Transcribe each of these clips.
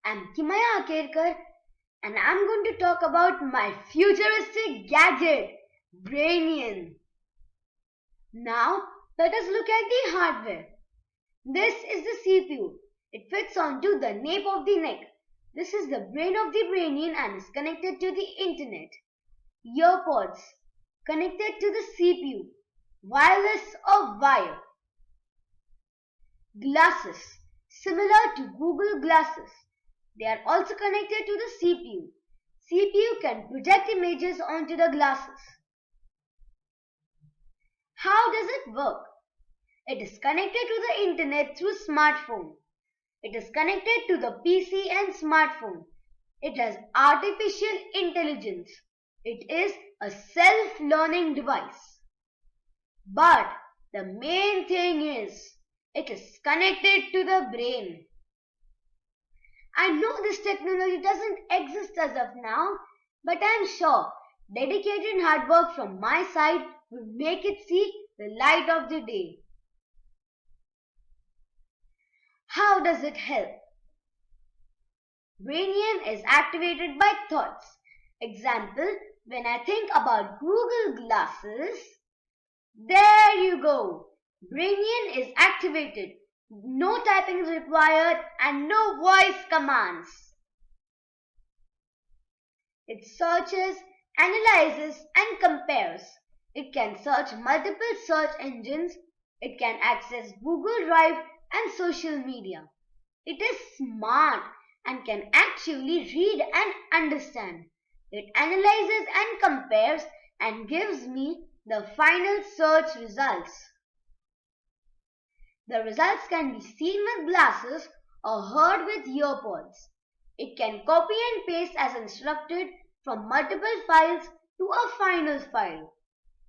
I'm Kimaya Akerkar and I'm going to talk about my futuristic gadget, Brainion. Now, let us look at the hardware. This is the CPU. It fits onto the nape of the neck. This is the brain of the Brainion and is connected to the internet. Earpods, connected to the CPU. Wireless or wire. Glasses, similar to Google Glasses. They are also connected to the CPU. CPU can project images onto the glasses. How does it work? It is connected to the internet through smartphone. It is connected to the PC and smartphone. It has artificial intelligence. It is a self-learning device. But the main thing is, it is connected to the brain. I know this technology doesn't exist as of now, but I am sure dedicated hard work from my side will make it see the light of the day. How does it help? Brainion is activated by thoughts. Example, when I think about Google Glasses, there you go. Brainion is activated. No typing is required and no voice commands. It searches, analyzes and compares. It can search multiple search engines. It can access Google Drive and social media. It is smart and can actually read and understand. It analyzes and compares and gives me the final search results. The results can be seen with glasses or heard with earpods. It can copy and paste as instructed from multiple files to a final file.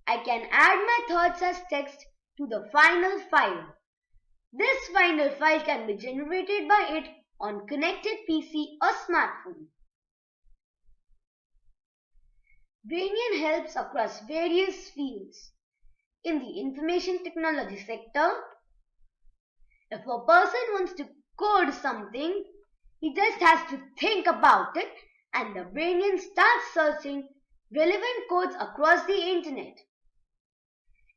I can add my thoughts as text to the final file. This final file can be generated by it on connected PC or smartphone. Brainion helps across various fields. In the information technology sector, if a person wants to code something, he just has to think about it and the Brainion starts searching relevant codes across the internet.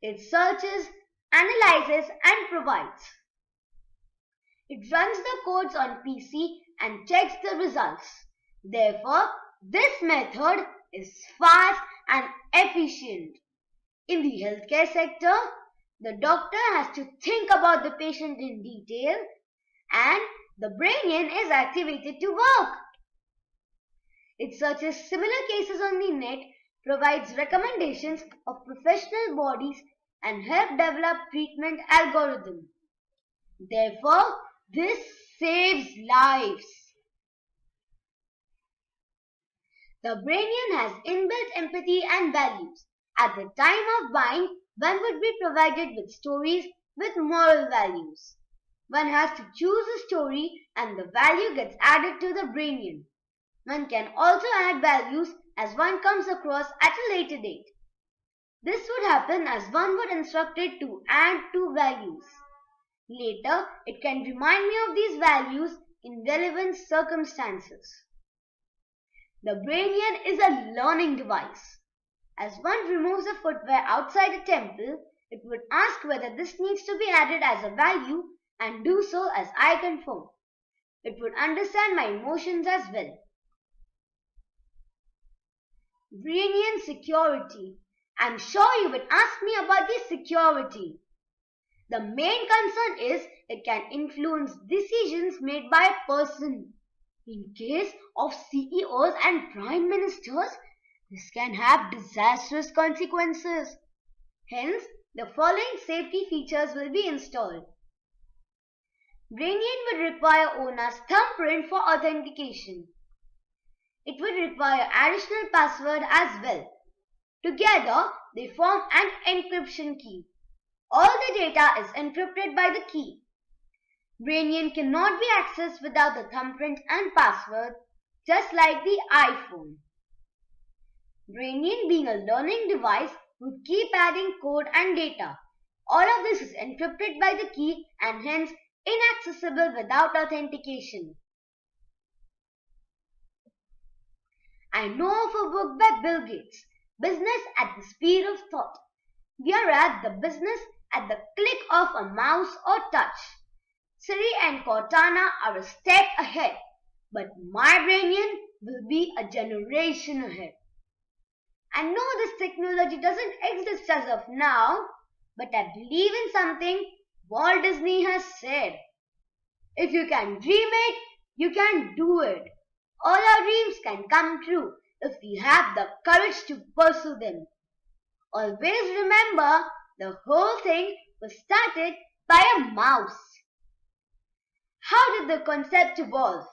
It searches, analyzes and provides. It runs the codes on PC and checks the results. Therefore, this method is fast and efficient. In the healthcare sector, the doctor has to think about the patient in detail and the Brainion is activated to work. It searches similar cases on the net, provides recommendations of professional bodies and help develop treatment algorithm. Therefore, this saves lives. The Brainion has inbuilt empathy and values. At the time of buying, one would be provided with stories with moral values. One has to choose a story and the value gets added to the Brainion. One can also add values as one comes across at a later date. This would happen as one would instruct it to add two values. Later, it can remind me of these values in relevant circumstances. The Brainion is a learning device. As one removes a footwear outside a temple, it would ask whether this needs to be added as a value and do so as I confirm. It would understand my emotions as well. Brainion security. I'm sure you would ask me about the security. The main concern is it can influence decisions made by a person. In case of CEOs and prime ministers, this can have disastrous consequences. Hence, the following safety features will be installed. Brainion would require owner's thumbprint for authentication. It would require additional password as well. Together, they form an encryption key. All the data is encrypted by the key. Brainion cannot be accessed without the thumbprint and password, just like the iPhone. Brainion, being a learning device, would keep adding code and data. All of this is encrypted by the key and hence inaccessible without authentication. I know of a book by Bill Gates, Business at the Speed of Thought. We are at the business at the click of a mouse or touch. Siri and Cortana are a step ahead, but my Brainion will be a generation ahead. I know this technology doesn't exist as of now, but I believe in something Walt Disney has said. If you can dream it, you can do it. All our dreams can come true if we have the courage to pursue them. Always remember, the whole thing was started by a mouse. How did the concept evolve?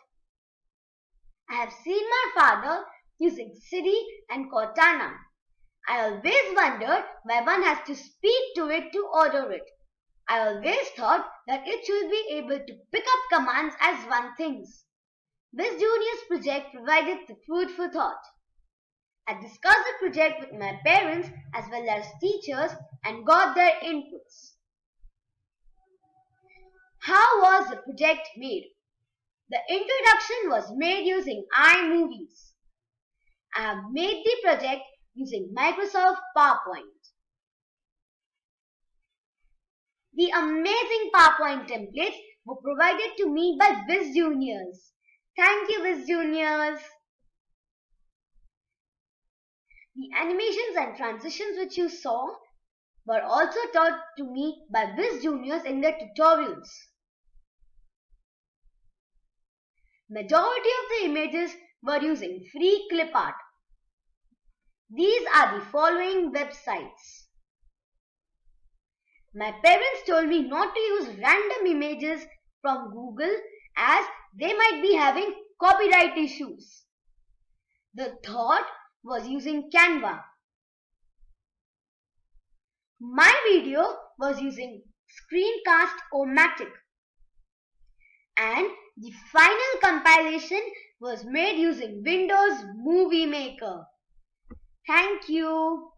I have seen my father using Siri and Cortana. I always wondered why one has to speak to it to order it. I always thought that it should be able to pick up commands as one thinks. Whiz Junior's project provided the food for thought. I discussed the project with my parents as well as teachers and got their inputs. How was the project made? The introduction was made using iMovies. I have made the project using Microsoft PowerPoint. The amazing PowerPoint templates were provided to me by Whiz Juniors. Thank you, Whiz Juniors. The animations and transitions which you saw were also taught to me by Whiz Juniors in their tutorials. Majority of the images were using free clip art. These are the following websites. My parents told me not to use random images from Google as they might be having copyright issues. The thought was using Canva. My video was using Screencast-O-Matic. And the final compilation was made using Windows Movie Maker. Thank you.